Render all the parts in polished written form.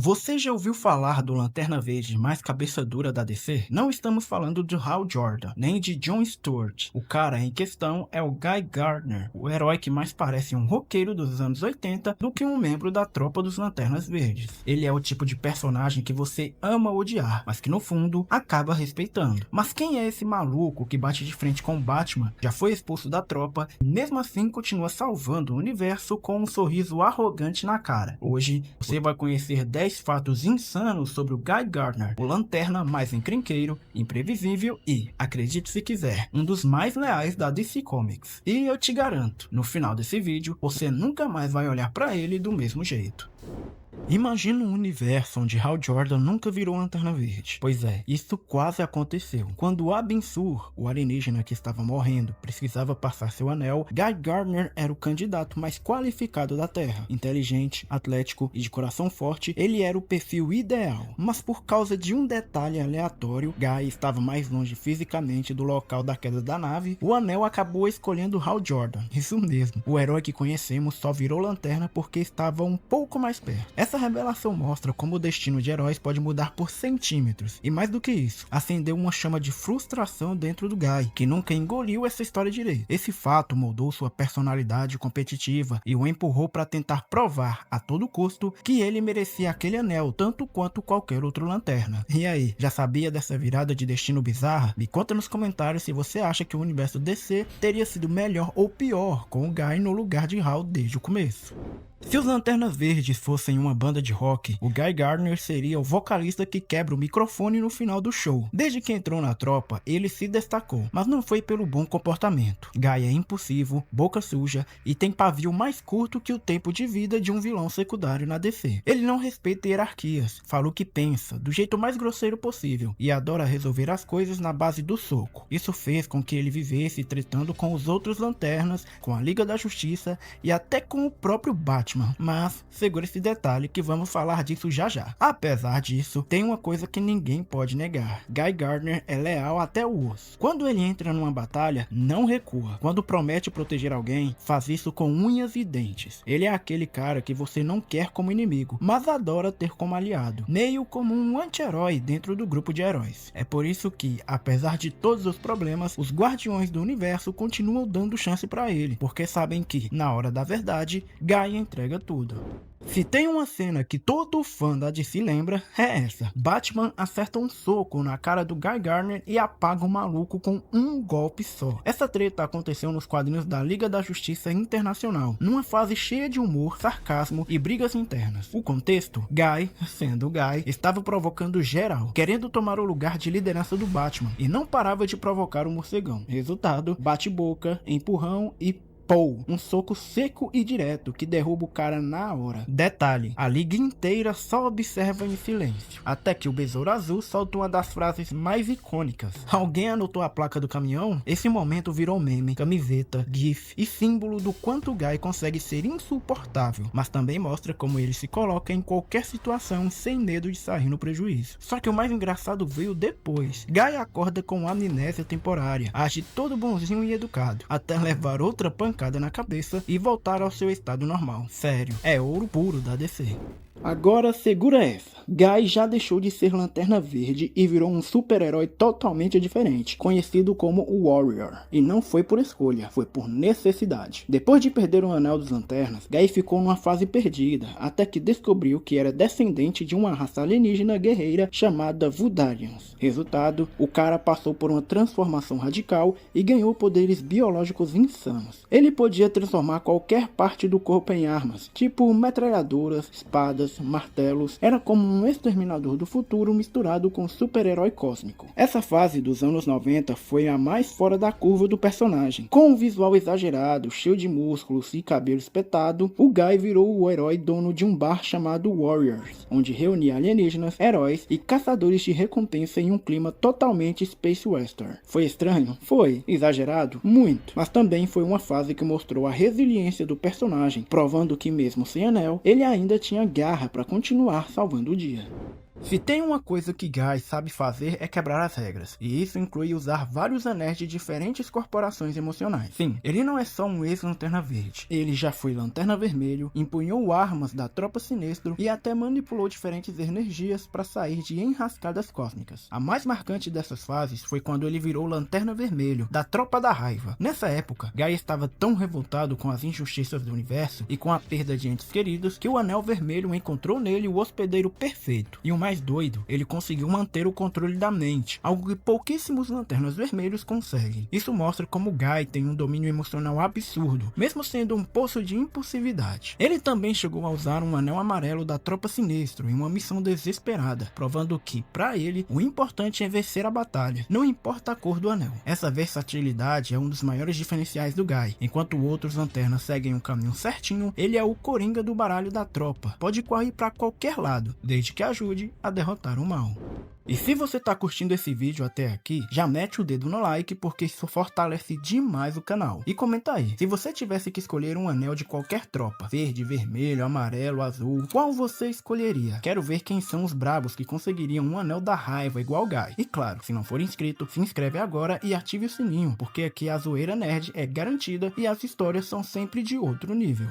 Você já ouviu falar do Lanterna Verde mais cabeça dura da DC? Não estamos falando de Hal Jordan, nem de John Stewart. O cara em questão é o Guy Gardner, o herói que mais parece um roqueiro dos anos 80 do que um membro da tropa dos Lanternas Verdes. Ele é o tipo de personagem que você ama odiar, mas que no fundo acaba respeitando. Mas quem é esse maluco que bate de frente com o Batman, já foi expulso da tropa e mesmo assim continua salvando o universo com um sorriso arrogante na cara? Hoje você vai conhecer 10 fatos insanos sobre o Guy Gardner, o lanterna mais encrenqueiro, imprevisível e, acredite se quiser, um dos mais leais da DC Comics. E eu te garanto, no final desse vídeo, você nunca mais vai olhar pra ele do mesmo jeito. Imagina um universo onde Hal Jordan nunca virou Lanterna Verde. Pois é, isso quase aconteceu. Quando Abin Sur, o alienígena que estava morrendo, precisava passar seu anel, Guy Gardner era o candidato mais qualificado da Terra. Inteligente, atlético e de coração forte, ele era o perfil ideal. Mas por causa de um detalhe aleatório, Guy estava mais longe fisicamente do local da queda da nave, o anel acabou escolhendo Hal Jordan. Isso mesmo, o herói que conhecemos só virou Lanterna porque estava um pouco mais perto. Essa revelação mostra como o destino de heróis pode mudar por centímetros, e mais do que isso, acendeu uma chama de frustração dentro do Guy, que nunca engoliu essa história direito. Esse fato moldou sua personalidade competitiva e o empurrou para tentar provar a todo custo que ele merecia aquele anel tanto quanto qualquer outro lanterna. E aí, já sabia dessa virada de destino bizarra? Me conta nos comentários se você acha que o universo DC teria sido melhor ou pior com o Guy no lugar de Hal desde o começo. Se os Lanternas Verdes fossem uma banda de rock, o Guy Gardner seria o vocalista que quebra o microfone no final do show. Desde que entrou na tropa, ele se destacou, mas não foi pelo bom comportamento. Guy é impulsivo, boca suja e tem pavio mais curto que o tempo de vida de um vilão secundário na DC. Ele não respeita hierarquias, fala o que pensa, do jeito mais grosseiro possível, e adora resolver as coisas na base do soco. Isso fez com que ele vivesse tretando com os outros lanternas, com a Liga da Justiça e até com o próprio Batman. Mas segura esse detalhe que vamos falar disso já já. Apesar disso, tem uma coisa que ninguém pode negar: Guy Gardner é leal até o osso. Quando ele entra numa batalha, não recua. Quando promete proteger alguém, faz isso com unhas e dentes. Ele é aquele cara que você não quer como inimigo, mas adora ter como aliado, meio como um anti-herói dentro do grupo de heróis. É por isso que, apesar de todos os problemas, os Guardiões do Universo continuam dando chance pra ele, porque sabem que, na hora da verdade, Guy entrega tudo. Se tem uma cena que todo fã da DC lembra, é essa. Batman acerta um soco na cara do Guy Gardner e apaga o maluco com um golpe só. Essa treta aconteceu nos quadrinhos da Liga da Justiça Internacional, numa fase cheia de humor, sarcasmo e brigas internas. O contexto? Guy, sendo Guy, estava provocando geral, querendo tomar o lugar de liderança do Batman, e não parava de provocar o morcegão. Resultado: bate-boca, empurrão e um soco seco e direto que derruba o cara na hora. Detalhe: a liga inteira só observa em silêncio, até que o Besouro Azul solta uma das frases mais icônicas. Alguém anotou a placa do caminhão? Esse momento virou meme, camiseta, gif e símbolo do quanto o Guy consegue ser insuportável, mas também mostra como ele se coloca em qualquer situação sem medo de sair no prejuízo. Só que o mais engraçado veio depois. Guy acorda com amnésia temporária, age todo bonzinho e educado, até levar outra pancada na cabeça e voltar ao seu estado normal. Sério, é ouro puro da DC. Agora segura essa. Guy já deixou de ser Lanterna Verde e virou um super-herói totalmente diferente, conhecido como o Warrior. E não foi por escolha, foi por necessidade. Depois de perder o Anel dos Lanternas, Guy ficou numa fase perdida, até que descobriu que era descendente de uma raça alienígena guerreira chamada Vudarians. Resultado: o cara passou por uma transformação radical e ganhou poderes biológicos insanos. Ele podia transformar qualquer parte do corpo em armas, tipo metralhadoras, espadas, martelos. Era como um exterminador do futuro misturado com um super-herói cósmico. Essa fase dos anos 90 foi a mais fora da curva do personagem. Com um visual exagerado, cheio de músculos e cabelo espetado, o Guy virou o herói dono de um bar chamado Warriors, onde reunia alienígenas, heróis e caçadores de recompensa em um clima totalmente space western. Foi estranho? Foi. Exagerado? Muito. Mas também foi uma fase que mostrou a resiliência do personagem, provando que mesmo sem anel, ele ainda tinha garra para continuar salvando o dia. Se tem uma coisa que Guy sabe fazer é quebrar as regras, e isso inclui usar vários anéis de diferentes corporações emocionais. Sim, ele não é só um ex-Lanterna Verde, ele já foi Lanterna Vermelho, empunhou armas da Tropa Sinestro e até manipulou diferentes energias para sair de enrascadas cósmicas. A mais marcante dessas fases foi quando ele virou Lanterna Vermelho, da Tropa da Raiva. Nessa época, Guy estava tão revoltado com as injustiças do universo e com a perda de entes queridos que o Anel Vermelho encontrou nele o hospedeiro perfeito. E o mais doido, ele conseguiu manter o controle da mente, algo que pouquíssimos Lanternas Vermelhos conseguem. Isso mostra como Guy tem um domínio emocional absurdo, mesmo sendo um poço de impulsividade. Ele também chegou a usar um anel amarelo da Tropa Sinestro em uma missão desesperada, provando que, para ele, o importante é vencer a batalha, não importa a cor do anel. Essa versatilidade é um dos maiores diferenciais do Guy. Enquanto outros Lanternas seguem um caminho certinho, ele é o coringa do baralho da tropa, pode correr para qualquer lado, desde que ajude a derrotar o mal. E se você tá curtindo esse vídeo até aqui, já mete o dedo no like porque isso fortalece demais o canal. E comenta aí, se você tivesse que escolher um anel de qualquer tropa, verde, vermelho, amarelo, azul, qual você escolheria? Quero ver quem são os brabos que conseguiriam um anel da raiva igual Guy. E claro, se não for inscrito, se inscreve agora e ative o sininho, porque aqui a zoeira nerd é garantida e as histórias são sempre de outro nível.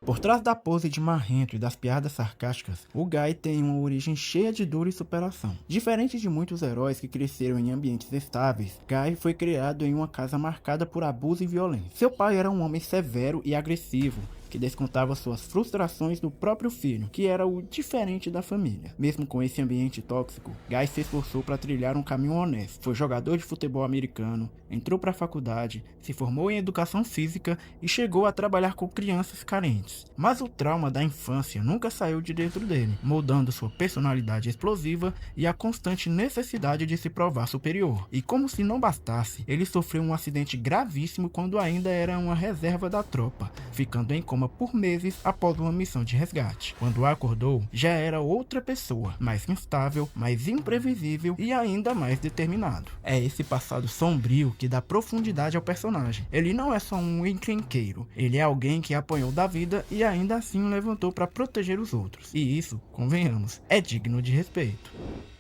Por trás da pose de marrento e das piadas sarcásticas, o Guy tem uma origem cheia de dor e superação. Diferente de muitos heróis que cresceram em ambientes estáveis, Guy foi criado em uma casa marcada por abuso e violência. Seu pai era um homem severo e agressivo, que descontava suas frustrações no próprio filho, que era o diferente da família. Mesmo com esse ambiente tóxico, Guy se esforçou para trilhar um caminho honesto. Foi jogador de futebol americano, entrou para a faculdade, se formou em educação física e chegou a trabalhar com crianças carentes. Mas o trauma da infância nunca saiu de dentro dele, moldando sua personalidade explosiva e a constante necessidade de se provar superior. E como se não bastasse, ele sofreu um acidente gravíssimo quando ainda era uma reserva da tropa, ficando em coma por meses após uma missão de resgate. Quando acordou, já era outra pessoa, mais instável, mais imprevisível e ainda mais determinado. É esse passado sombrio que dá profundidade ao personagem. Ele não é só um encrenqueiro, ele é alguém que apanhou da vida e ainda assim levantou para proteger os outros. E isso, convenhamos, é digno de respeito.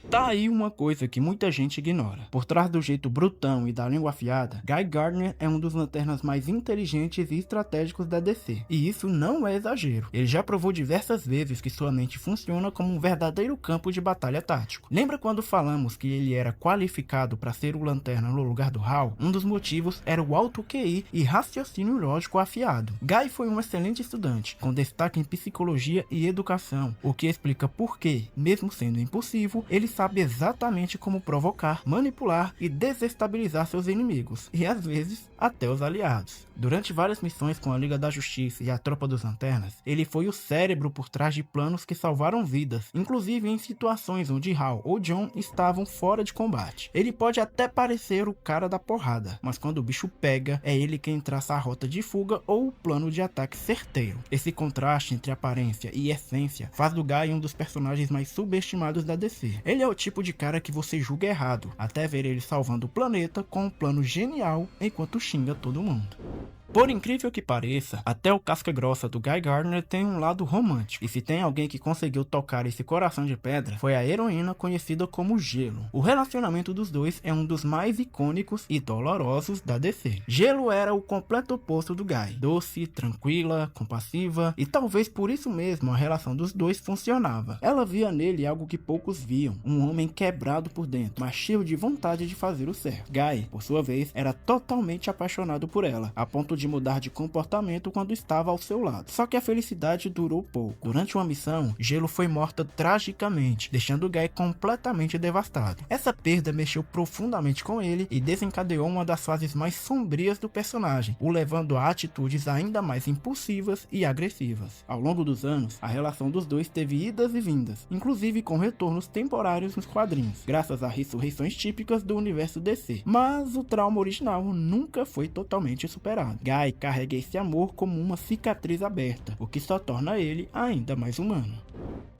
Tá aí uma coisa que muita gente ignora. Por trás do jeito brutão e da língua afiada, Guy Gardner é um dos lanternas mais inteligentes e estratégicos da DC. E isso não é exagero. Ele já provou diversas vezes que sua mente funciona como um verdadeiro campo de batalha tático. Lembra quando falamos que ele era qualificado para ser o lanterna no lugar do Hal? Um dos motivos era o alto QI e raciocínio lógico afiado. Guy foi um excelente estudante, com destaque em psicologia e educação, o que explica por que, mesmo sendo impulsivo, ele sabe exatamente como provocar, manipular e desestabilizar seus inimigos, e às vezes até os aliados. Durante várias missões com a Liga da Justiça e a Tropa dos Lanternas, ele foi o cérebro por trás de planos que salvaram vidas, inclusive em situações onde Hal ou John estavam fora de combate. Ele pode até parecer o cara da porrada, mas quando o bicho pega, é ele quem traça a rota de fuga ou o plano de ataque certeiro. Esse contraste entre aparência e essência faz do Guy um dos personagens mais subestimados da DC. Ele é o tipo de cara que você julga errado, até ver ele salvando o planeta com um plano genial enquanto xinga todo mundo. Por incrível que pareça, até o casca grossa do Guy Gardner tem um lado romântico, e se tem alguém que conseguiu tocar esse coração de pedra, foi a heroína conhecida como Gelo. O relacionamento dos dois é um dos mais icônicos e dolorosos da DC. Gelo era o completo oposto do Guy, doce, tranquila, compassiva, e talvez por isso mesmo a relação dos dois funcionava. Ela via nele algo que poucos viam, um homem quebrado por dentro, mas cheio de vontade de fazer o certo. Guy, por sua vez, era totalmente apaixonado por ela, a ponto de mudar de comportamento quando estava ao seu lado. Só que a felicidade durou pouco. Durante uma missão, Gelo foi morta tragicamente, deixando Guy completamente devastado. Essa perda mexeu profundamente com ele e desencadeou uma das fases mais sombrias do personagem, o levando a atitudes ainda mais impulsivas e agressivas. Ao longo dos anos, a relação dos dois teve idas e vindas, inclusive com retornos temporários nos quadrinhos, graças a ressurreições típicas do universo DC. Mas o trauma original nunca foi totalmente superado. Guy carrega esse amor como uma cicatriz aberta, o que só torna ele ainda mais humano.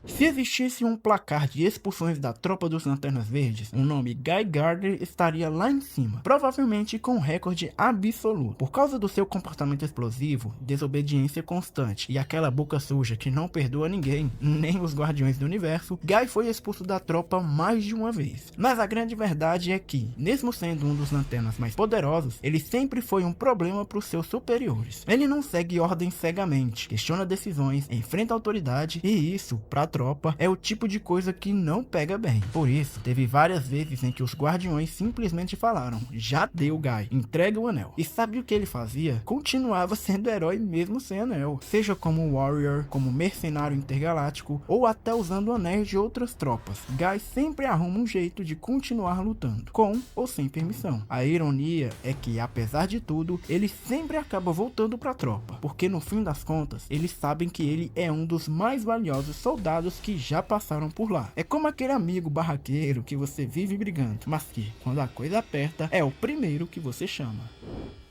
Se existisse um placar de expulsões da tropa dos Lanternas Verdes, o nome Guy Gardner estaria lá em cima, provavelmente com recorde absoluto. Por causa do seu comportamento explosivo, desobediência constante e aquela boca suja que não perdoa ninguém, nem os Guardiões do Universo, Guy foi expulso da tropa mais de uma vez. Mas a grande verdade é que, mesmo sendo um dos Lanternas mais poderosos, ele sempre foi um problema para os seus superiores. Ele não segue ordens cegamente, questiona decisões, enfrenta a autoridade, e isso, pra tropa, é o tipo de coisa que não pega bem. Por isso, teve várias vezes em que os Guardiões simplesmente falaram: já deu, Guy, entrega o anel. E sabe o que ele fazia? Continuava sendo herói mesmo sem anel, seja como Warrior, como mercenário intergaláctico, ou até usando anéis de outras tropas. Guy sempre arruma um jeito de continuar lutando, com ou sem permissão. A ironia é que, apesar de tudo, ele sempre acaba voltando pra tropa, porque no fim das contas, eles sabem que ele é um dos mais valiosos soldados que já passaram por lá. É como aquele amigo barraqueiro que você vive brigando, mas que, quando a coisa aperta, é o primeiro que você chama.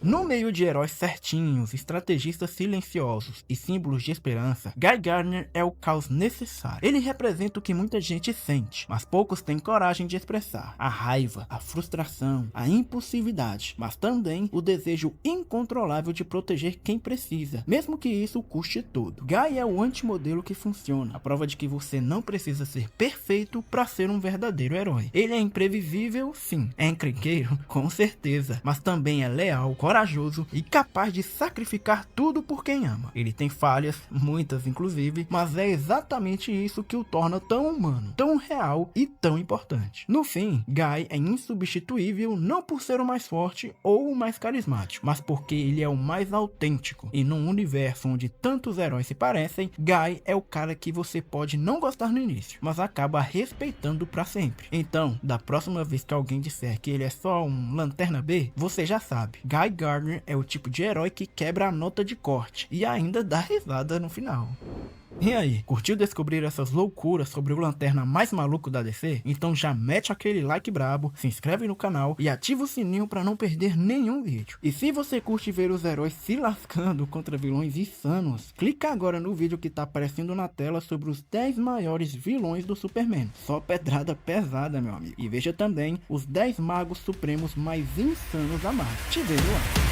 No meio de heróis certinhos, estrategistas silenciosos e símbolos de esperança, Guy Gardner é o caos necessário. Ele representa o que muita gente sente, mas poucos têm coragem de expressar: a raiva, a frustração, a impulsividade, mas também o desejo incontrolável de proteger quem precisa, mesmo que isso custe tudo. Guy é o antimodelo que funciona, a prova de que você não precisa ser perfeito para ser um verdadeiro herói. Ele é imprevisível, sim, é encrenqueiro, com certeza, mas também é leal, corajoso e capaz de sacrificar tudo por quem ama. Ele tem falhas, muitas inclusive, mas é exatamente isso que o torna tão humano, tão real e tão importante. No fim, Guy é insubstituível não por ser o mais forte ou o mais carismático, mas porque ele é o mais autêntico. E num universo onde tantos heróis se parecem, Guy é o cara que você pode não gostar no início, mas acaba respeitando pra sempre. Então, da próxima vez que alguém disser que ele é só um Lanterna B, você já sabe, Guy Gardner é o tipo de herói que quebra a nota de corte e ainda dá risada no final. E aí, curtiu descobrir essas loucuras sobre o Lanterna mais maluco da DC? Então já mete aquele like brabo, se inscreve no canal e ativa o sininho para não perder nenhum vídeo. E se você curte ver os heróis se lascando contra vilões insanos, clica agora no vídeo que tá aparecendo na tela sobre os 10 maiores vilões do Superman. Só pedrada pesada, meu amigo. E veja também os 10 magos supremos mais insanos da Marvel. Te vejo lá.